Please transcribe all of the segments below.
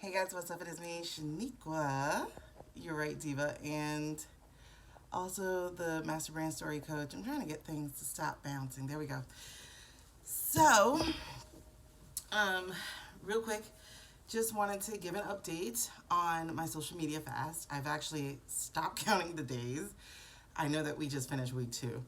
Hey guys, what's up? It is me, Shaniqua, your right diva, and also the Master Brand Story Coach. I'm trying to get things to stop bouncing. There we go. So, um, real quick, just wanted to give an update on my social media fast. I've actually stopped counting the days. I know that we just finished week 2.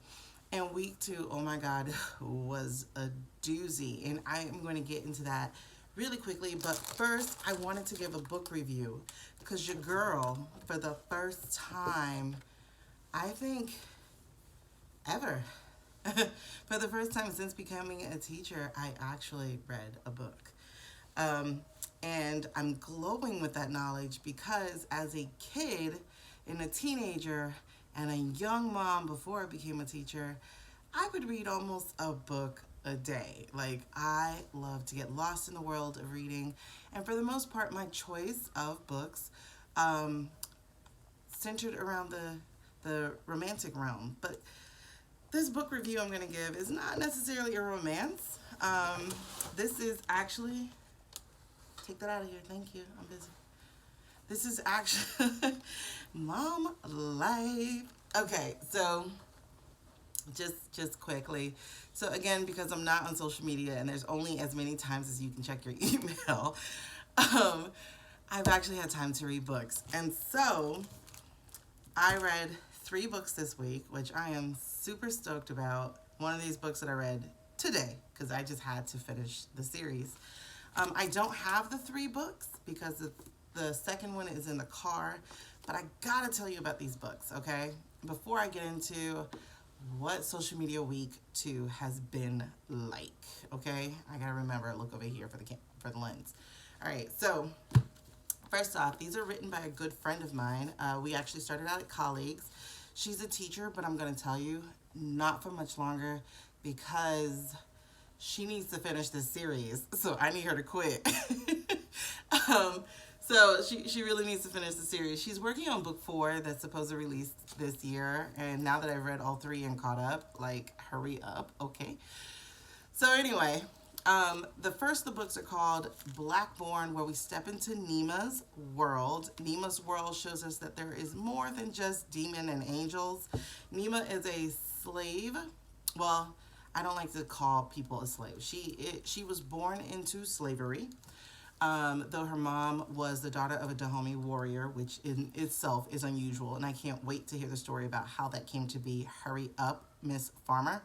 And week 2, oh my God, was a doozy. And I am going to get into that really quickly. But first, I wanted to give a book review because your girl, for the first time, I think ever, for the first time since becoming a teacher, I actually read a book. Um, and I'm glowing with that knowledge because as a kid and a teenager and a young mom before I became a teacher, I would read almost a book a day. Like, I love to get lost in the world of reading. And for the most part, my choice of books um, centered around the romantic realm. But this book review I'm going to give is not necessarily a romance. This is actually, take that out of here. Thank you. I'm busy. This is actually mom life. Okay, so just quickly. So again, because I'm not on social media and there's only as many times as you can check your email, um, I've actually had time to read books. And so I read 3 books this week, which I am super stoked about. One of these books that I read today, because I just had to finish the series. I don't have the 3 books because the second one is in the car, but I gotta tell you about these books, okay? Before I get into what social media week 2 has been like, okay? I gotta remember, look over here for the lens. All right, so first off, these are written by a good friend of mine. We actually started out as colleagues. She's a teacher, but I'm gonna tell you, not for much longer because she needs to finish this series, so I need her to quit. um, so she really needs to finish the series. She's working on book 4 that's supposed to release this year, and now that I've read all 3 and caught up, like, hurry up, okay? So anyway, the first of the books are called Black Borne, where we step into Nima's world. Nima's world shows us that there is more than just demon and angels. Nima is a slave. Well, I don't like to call people a slave. She was born into slavery. Though her mom was the daughter of a Dahomey warrior, which in itself is unusual, and I can't wait to hear the story about how that came to be. Hurry up, Miss Farmer.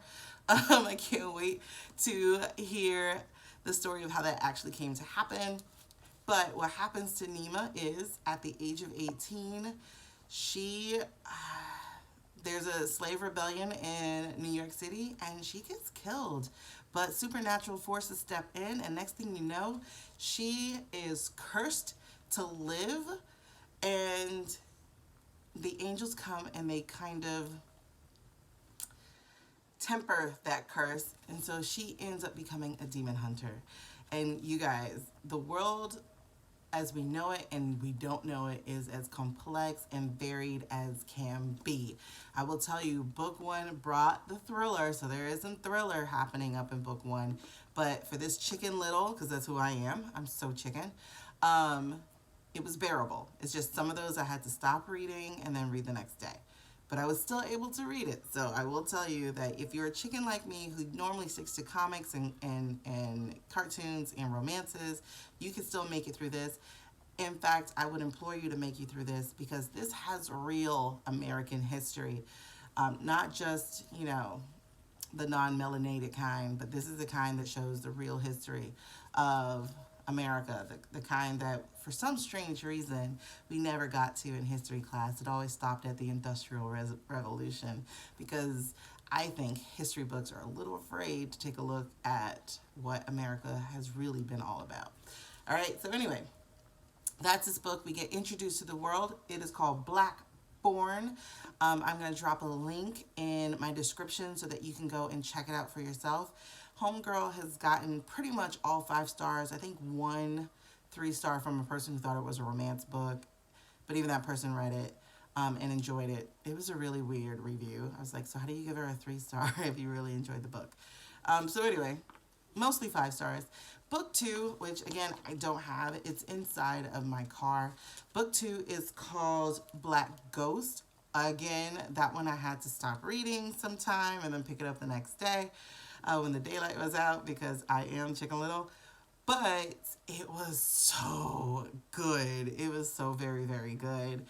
I can't wait to hear the story of how that actually came to happen. But what happens to Nima is at the age of 18, she there's a slave rebellion in New York City and she gets killed. But supernatural forces step in, and next thing you know, she is cursed to live, and the angels come and they kind of temper that curse, and so she ends up becoming a demon hunter. And you guys, the world as we know it and we don't know it is as complex and varied as can be. I will tell you, book 1 brought the thriller, so there is some thriller happening up in book 1. But for this Chicken Little, because that's who I am, I'm so chicken, it was bearable. It's just some of those I had to stop reading and then read the next day. But I was still able to read it. So I will tell you that if you're a chicken like me who normally sticks to comics and cartoons and romances, you can still make it through this. In fact, I would implore you to make it through this because this has real American history. Not just, the non-melanated kind, but this is the kind that shows the real history of America, the kind that for some strange reason we never got to in history class. It always stopped at the Industrial Revolution because I think history books are a little afraid to take a look at what America has really been all about. All right, so anyway, that's this book. We get introduced to the world. It is called Black Borne. I'm going to drop a link in my description so that you can go and check it out for yourself. Homegirl has gotten pretty much all 5 stars. I think 1 3-star from a person who thought it was a romance book, but even that person read it and enjoyed it. It was a really weird review. I was like, so how do you give her a 3-star if you really enjoyed the book? So anyway, mostly 5 stars. Book two, which again I don't have, it's inside of my car. Book two is called Black Ghost. Again, that one I had to stop reading sometime and then pick it up the next day when the daylight was out because I am Chicken Little. But it was so good. It was so very, very good.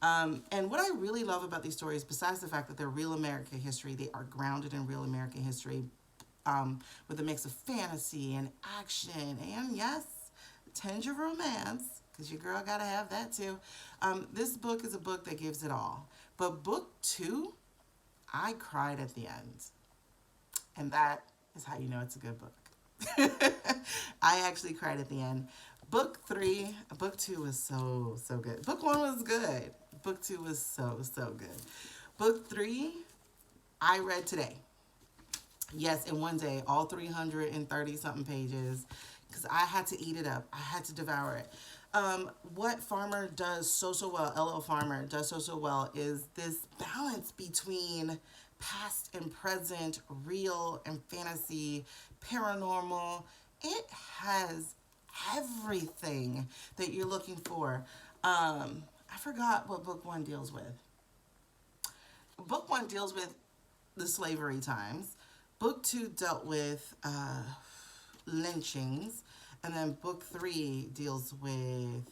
And what I really love about these stories, besides the fact that they're real American history, they are grounded in real American history with a mix of fantasy and action and, yes, a tinge of romance, because your girl got to have that too. This book is a book that gives it all. But book two, I cried at the end. And that is how you know it's a good book. I actually cried at the end. Book two was so, so good. Book one was good. Book two was so, so good. Book three, I read today. Yes, in one day, all 330 something pages, because I had to eat it up. I had to devour it. What Farmer does so, so well, L.O. Farmer does so, so well, is this balance between past and present, real and fantasy, paranormal. It has everything that you're looking for. I forgot what book one deals with. Book one deals with the slavery times. Book two dealt with lynchings, and then book three deals with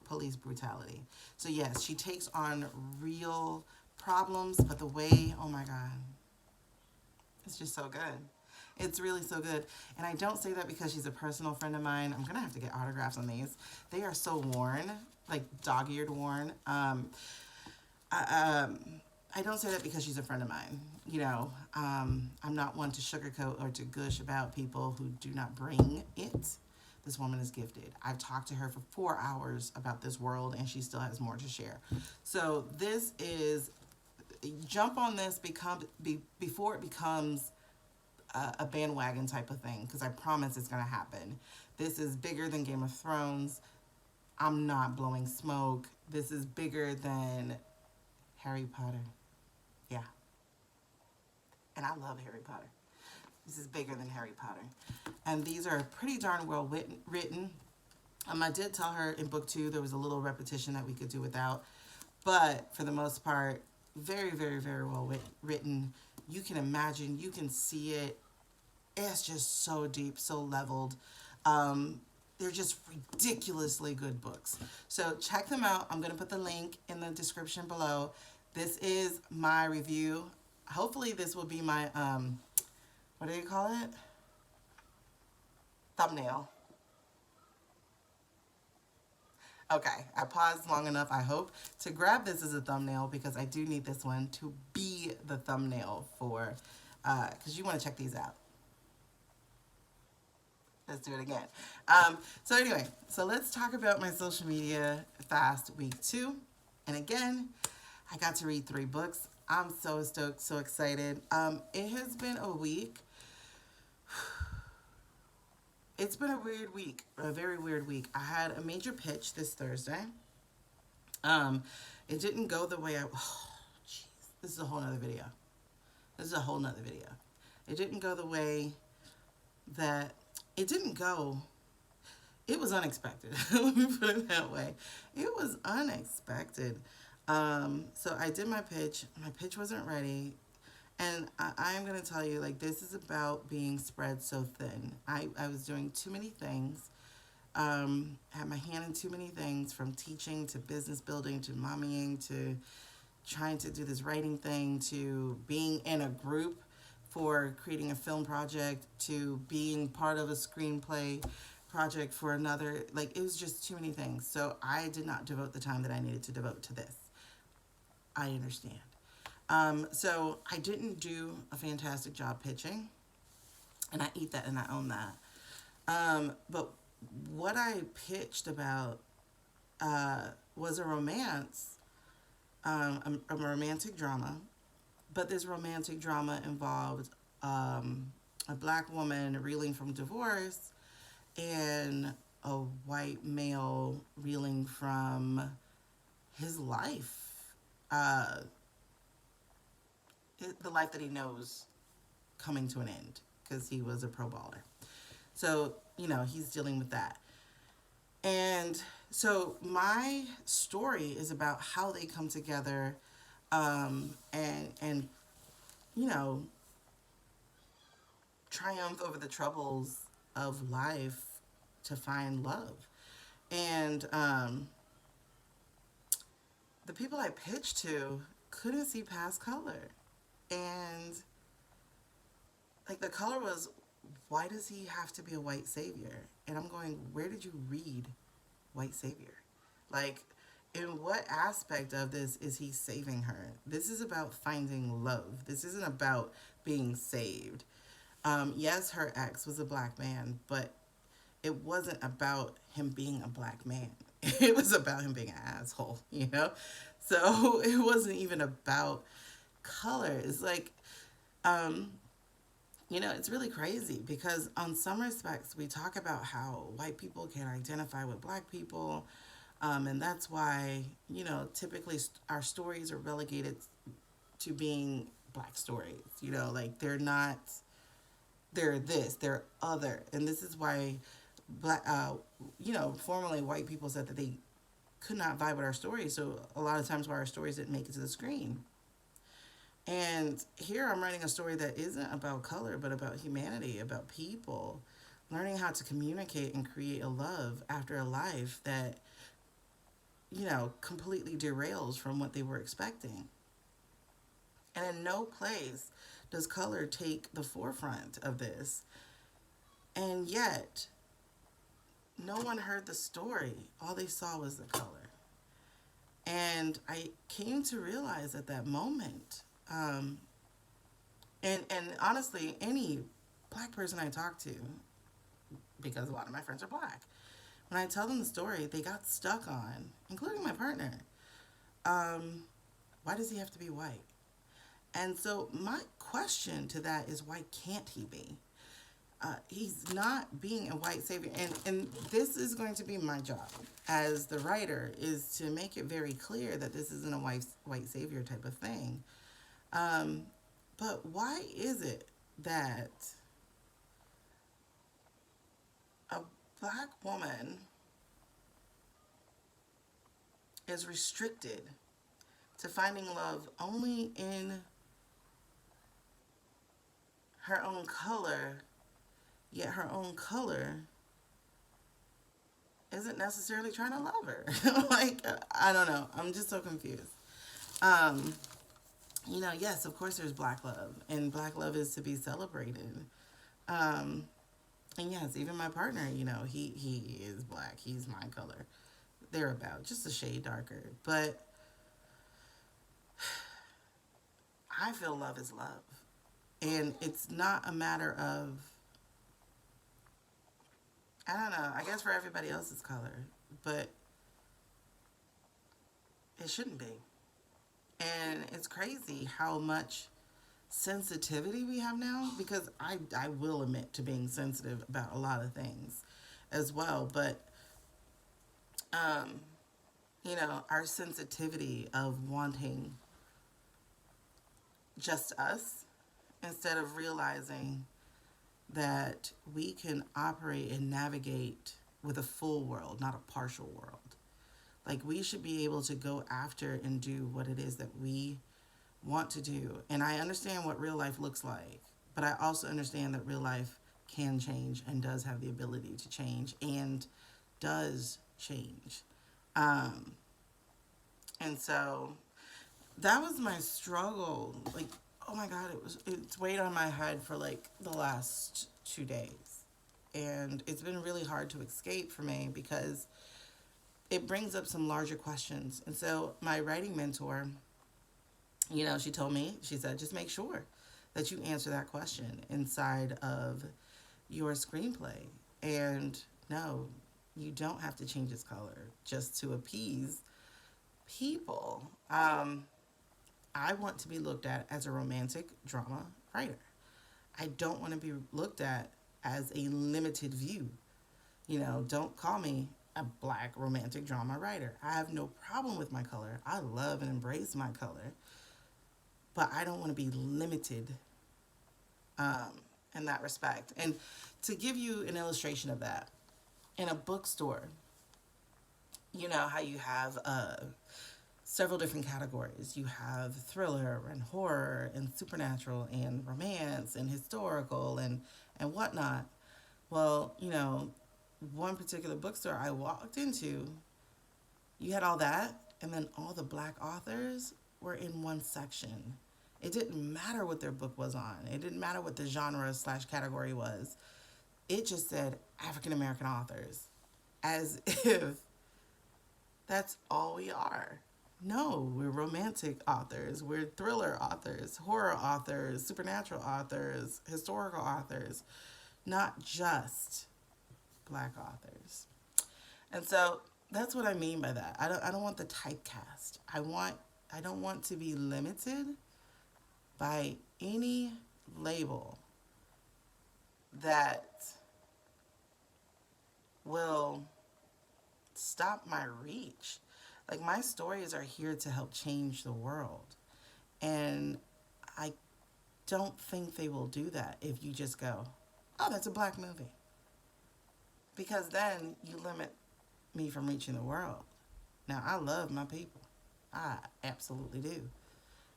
police brutality. So yes, she takes on real problems, but the way, oh my God, it's just so good. It's really so good. And I don't say that because she's a personal friend of mine. I'm going to have to get autographs on these. They are so worn, like dog-eared worn. I, um, I don't say that because she's a friend of mine. I'm not one to sugarcoat or to gush about people who do not bring it. This woman is gifted. I've talked to her for 4 hours about this world, and she still has more to share. So this is, jump on this before it becomes a bandwagon type of thing, because I promise it's going to happen. This is bigger than Game of Thrones. I'm not blowing smoke. This is bigger than Harry Potter. Yeah. And I love Harry Potter. This is bigger than Harry Potter. And these are pretty darn well written. I did tell her in book two there was a little repetition that we could do without. But for the most part, very, very, very well written. You can imagine, you can see it. It's just so deep, so leveled. They're just ridiculously good books. So check them out. I'm going to put the link in the description below. This is my review. Hopefully this will be my, what do you call it? Thumbnail. Okay, I paused long enough, I hope, to grab this as a thumbnail because I do need this one to be the thumbnail for, because you want to check these out. Let's do it again. So anyway, so let's talk about my social media fast week 2. And again, I got to read 3 books. I'm so stoked, so excited. It has been a week. It's been a weird week, a very weird week. I had a major pitch this Thursday. It didn't go the way oh, jeez. This is a whole nother video. This is a whole nother video. It didn't go the way that, it didn't go, it was unexpected. Let me put it that way. It was unexpected. So I did my pitch. My pitch wasn't ready. And I am going to tell you, like, this is about being spread so thin. I was doing too many things. Had my hand in too many things, from teaching to business building to mommying to trying to do this writing thing to being in a group for creating a film project to being part of a screenplay project for another. Like, it was just too many things. So I did not devote the time that I needed to devote to this. I understand. So I didn't do a fantastic job pitching, and I eat that and I own that. But what I pitched about was a romance, a romantic drama, but this romantic drama involved a black woman reeling from divorce and a white male reeling from his life. The life that he knows coming to an end because he was a pro baller. So, he's dealing with that. And so my story is about how they come together, and you know, triumph over the troubles of life to find love. And the people I pitched to couldn't see past color. And like the color was, why does he have to be a white savior? And I'm going, where did you read white savior? Like, in what aspect of this is he saving her? This is about finding love. This isn't about being saved. Yes, her ex was a black man, but it wasn't about him being a black man. It was about him being an asshole, you know? So it wasn't even about color. It's like, um, it's really crazy because on some respects we talk about how white people can identify with black people, and that's why, typically our stories are relegated to being black stories. Like they're not, they're this, they're other. And this is why black, formerly white people said that they could not vibe with our stories. So a lot of times why our stories didn't make it to the screen. And here I'm writing a story that isn't about color, but about humanity, about people, learning how to communicate and create a love after a life that, completely derails from what they were expecting. And in no place does color take the forefront of this. And yet, no one heard the story. All they saw was the color. And I came to realize at that moment, and honestly, any black person I talk to, because a lot of my friends are black, when I tell them the story, they got stuck on, including my partner, why does he have to be white? And so my question to that is, why can't he be? He's not being a white savior. And this is going to be my job as the writer, is to make it very clear that this isn't a white savior type of thing. But why is it that a black woman is restricted to finding love only in her own color, yet her own color isn't necessarily trying to love her? Like, I don't know. I'm just so confused. Um, yes, of course there's black love, and black love is to be celebrated. Um, and yes, even my partner, he is black. He's my color. They're about just a shade darker. But I feel love is love. And it's not a matter of, I don't know, I guess for everybody else's color, but it shouldn't be. And it's crazy how much sensitivity we have now, because I will admit to being sensitive about a lot of things as well. But, um, our sensitivity of wanting just us instead of realizing that we can operate and navigate with a full world, not a partial world. Like, we should be able to go after and do what it is that we want to do. And I understand what real life looks like, but I also understand that real life can change and does have the ability to change and does change. Um, and so that was my struggle. Like, oh my God, it's weighed on my head for like the last 2 days. And it's been really hard to escape for me because it brings up some larger questions. And so my writing mentor, she told me, she said, just make sure that you answer that question inside of your screenplay. And no, you don't have to change its color just to appease people. I want to be looked at as a romantic drama writer. I don't want to be looked at as a limited view. Don't call me a black romantic drama writer. I have no problem with my color. I love and embrace my color. But I don't want to be limited in that respect. And to give you an illustration of that, in a bookstore, you know how you have several different categories. You have thriller and horror and supernatural and romance and historical and whatnot. Well, you know, one particular bookstore I walked into, you had all that, and then all the black authors were in one section. It didn't matter what their book was on. It didn't matter what the genre slash category was. It just said African American authors, as if that's all we are. No, we're romantic authors, we're thriller authors, horror authors, supernatural authors, historical authors, not just black authors. And so that's what I mean by that. I don't want the typecast. I don't want to be limited by any label that will stop my reach. Like, my stories are here to help change the world. And I don't think they will do that if you just go, oh, that's a black movie. Because then you limit me from reaching the world. Now, I love my people. I absolutely do.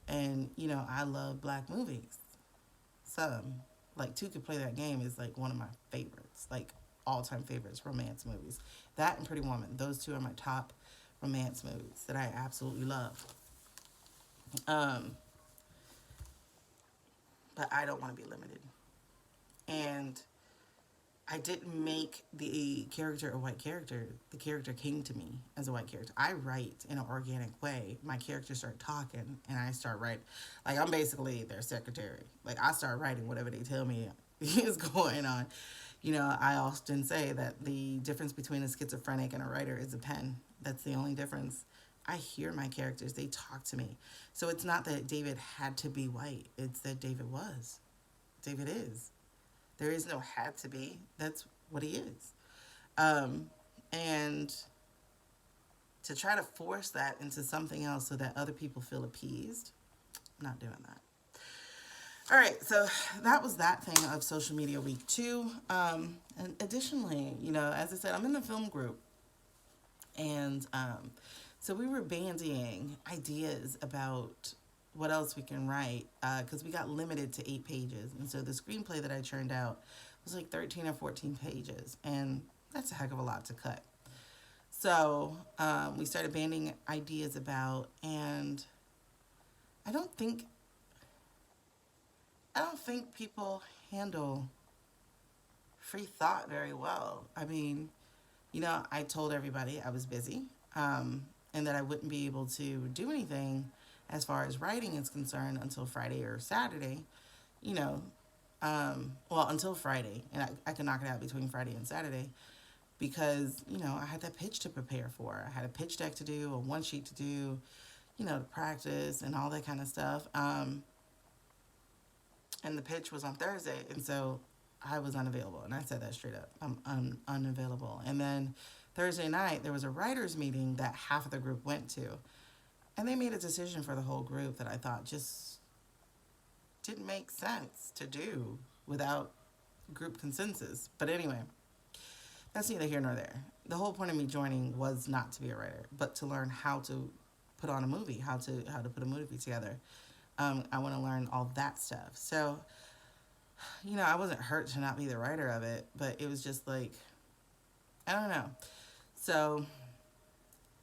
And, you know, I love black movies. Some, like, Two Could Play That Game is, like, one of my favorites. Like, all-time favorites, romance movies. That and Pretty Woman. Those two are my top romance movies that I absolutely love. But I don't want to be limited. And I didn't make the character a white character. The character came to me as a white character. I write in an organic way. My characters start talking, and I start writing. Like, I'm basically their secretary. Like, I start writing whatever they tell me is going on. You know, I often say that the difference between a schizophrenic and a writer is a pen. That's the only difference. I hear my characters. They talk to me. So it's not that David had to be white. It's that David was. David is. There is no had to be. That's what he is. And to try to force that into something else so that other people feel appeased, I'm not doing that. All right, so that was that thing of Social Media Week 2. And additionally, you know, as I said, I'm in the film group. And so we were bandying ideas about what else we can write, because we got limited to 8 pages. And so the screenplay that I churned out was like 13 or 14 pages. And that's a heck of a lot to cut. So we started banding ideas about, and I don't think people handle free thought very well. I mean, you know, I told everybody I was busy, and that I wouldn't be able to do anything as far as writing is concerned until Friday or Saturday, you know, well, until Friday, and I could knock it out between Friday and Saturday, because, you know, I had that pitch to prepare for. I had a pitch deck to do, a one sheet to do, you know, to practice and all that kind of stuff. And the pitch was on Thursday, and so I was unavailable, and I said that straight up. I'm unavailable. And then Thursday night, there was a writers' meeting that half of the group went to, and they made a decision for the whole group that I thought just didn't make sense to do without group consensus. But anyway, that's neither here nor there. The whole point of me joining was not to be a writer, but to learn how to put on a movie, how to put a movie together. I want to learn all that stuff. So, you know, I wasn't hurt to not be the writer of it, but it was just like, I don't know. So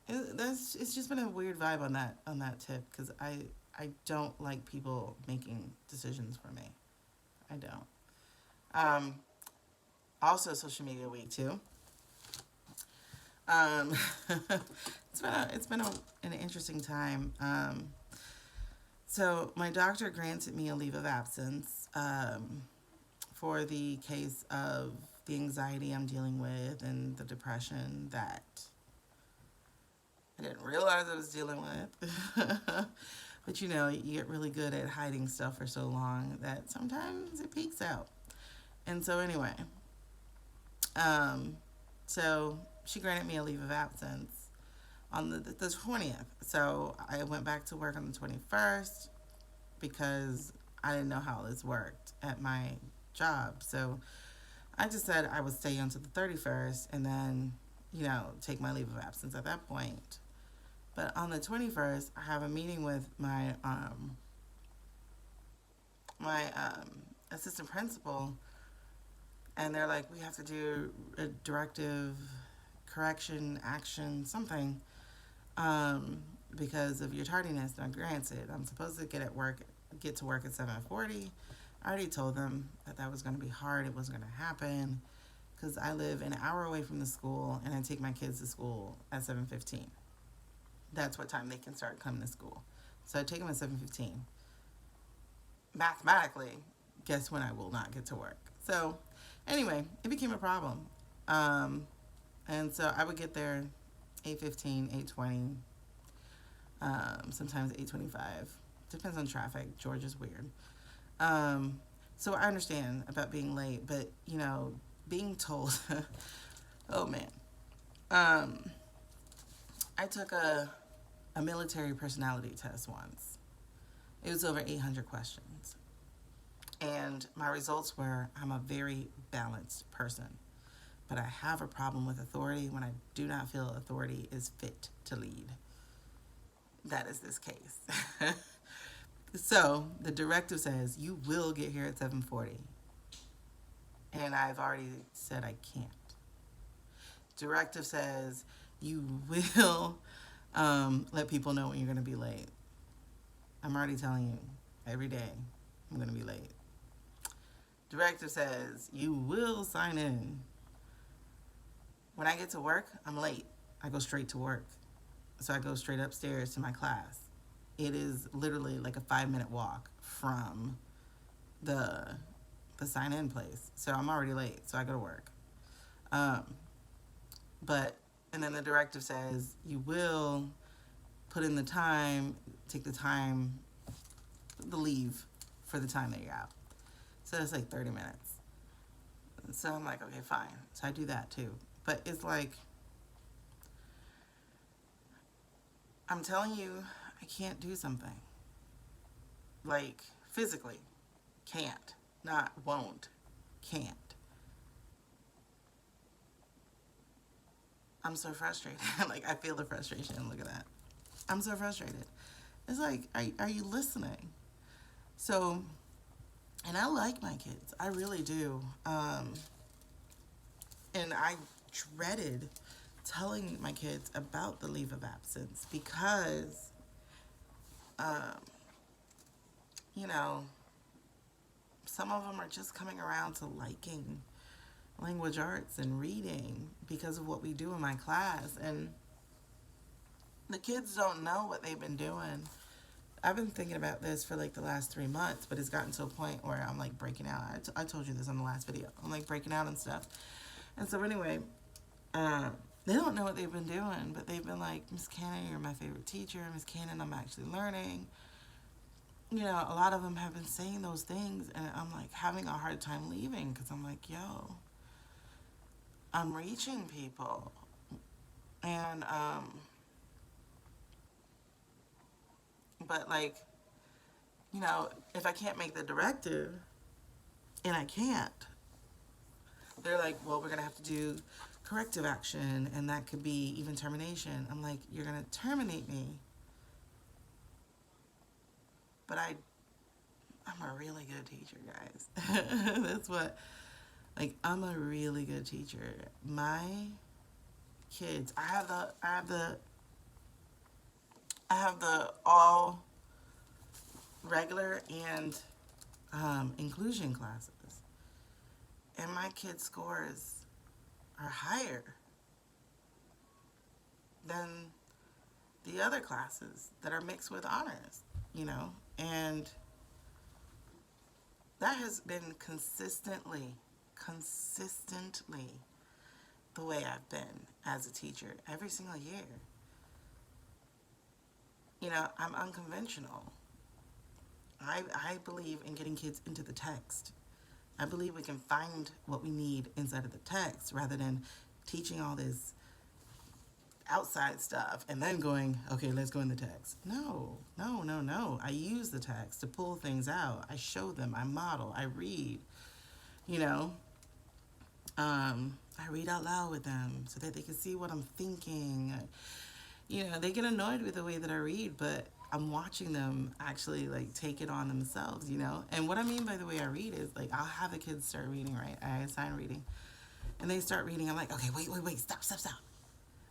it's just been a weird vibe on that tip, because I don't like people making decisions for me. I don't. Also, Social Media Week 2. It's been an interesting time. So my doctor granted me a leave of absence for the case of the anxiety I'm dealing with and the depression that I didn't realize I was dealing with. But, you know, you get really good at hiding stuff for so long that sometimes it peeks out. And so anyway, so she granted me a leave of absence on the 20th. So I went back to work on the 21st because I didn't know how this worked at my job. So I just said I would stay until the 31st and then, take my leave of absence at that point. But on the 21st, I have a meeting with my assistant principal, and they're like, we have to do a directive correction action something, because of your tardiness. Now, granted, I'm supposed to get to work at 7:40. I already told them that that was going to be hard. It wasn't going to happen because I live an hour away from the school, and I take my kids to school at 7:15. That's what time they can start coming to school. So I take them at 7:15. Mathematically, guess when I will not get to work. So anyway, it became a problem. And so I would get there 8:15, 8:20, sometimes 8:25. Depends on traffic. Georgia's weird. So I understand about being late, but being told, oh man. I took a military personality test once. It was over 800 questions. And my results were I'm a very balanced person. But I have a problem with authority when I do not feel authority is fit to lead. That is this case. So the directive says you will get here at 7:40. And I've already said I can't. Directive says you will let people know when you're going to be late. I'm already telling you every day I'm going to be late. Directive says you will sign in. When I get to work, I'm late. I go straight to work. So I go straight upstairs to my class. It is literally like a 5-minute walk from the sign-in place. So I'm already late, so I go to work. And then the directive says you will put in the time, take the leave for the time that you're out. So it's like 30 minutes. So I'm like, okay, fine. So I do that too. But it's like, I'm telling you, I can't do something. Like, physically. Can't. Not won't. Can't. I'm so frustrated. Like, I feel the frustration. Look at that. I'm so frustrated. It's like, are you listening? So, and I like my kids. I really do. And I dreaded telling my kids about the leave of absence because, some of them are just coming around to liking language arts and reading because of what we do in my class. And the kids don't know what they've been doing. I've been thinking about this for like the last 3 months, but it's gotten to a point where I'm like breaking out. I told you this on the last video. I'm like breaking out and stuff. And so anyway, they don't know what they've been doing, but they've been like, Miss Cannon, you're my favorite teacher. Miss Cannon, I'm actually learning. A lot of them have been saying those things, and I'm like having a hard time leaving because I'm like, yo, I'm reaching people. And, but like, if I can't make the directive, and I can't, they're like, well, we're going to have to do corrective action, and that could be even termination. I'm like, you're going to terminate me. But I'm a really good teacher, guys. That's what, like, I'm a really good teacher. My kids, I have the all regular and inclusion classes. And my kids' scores are higher than the other classes that are mixed with honors, and that has been consistently the way I've been as a teacher every single year. I'm unconventional. I believe in getting kids into the text. I believe we can find what we need inside of the text rather than teaching all this outside stuff and then going, okay, let's go in the text. No. I use the text to pull things out. I show them, I model, I read. you know. I read out loud with them so that they can see what I'm thinking. You know, they get annoyed with the way that I read, but I'm watching them actually like take it on themselves, you know. And what I mean by the way I read is like I'll have the kids start reading, right? I assign reading, and they start reading. I'm like, okay, wait, stop.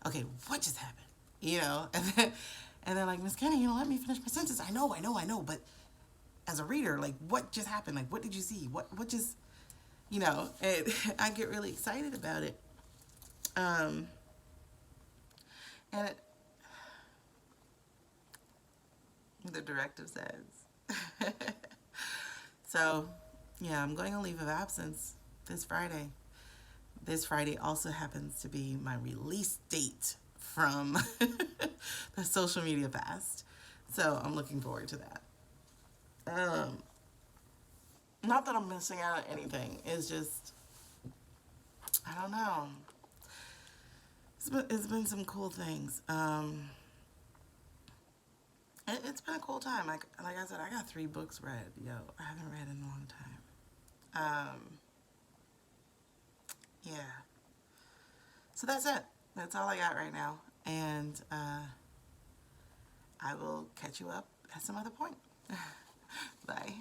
Okay, what just happened? You know, and they're like, Miss Kenny, you know, let me finish my sentence. I know, but as a reader, like, what just happened? Like, what did you see? What just, you know? And I get really excited about it. Um, and it, the directive says. So, yeah, I'm going on leave of absence this Friday. This Friday also happens to be my release date from the social media fast. So I'm looking forward to that. Not that I'm missing out on anything. It's just, I don't know. It's been some cool things. It's been a cool time. Like I said, I got 3 books read. Yo, I haven't read in a long time. Yeah. So that's it. That's all I got right now. And I will catch you up at some other point. Bye.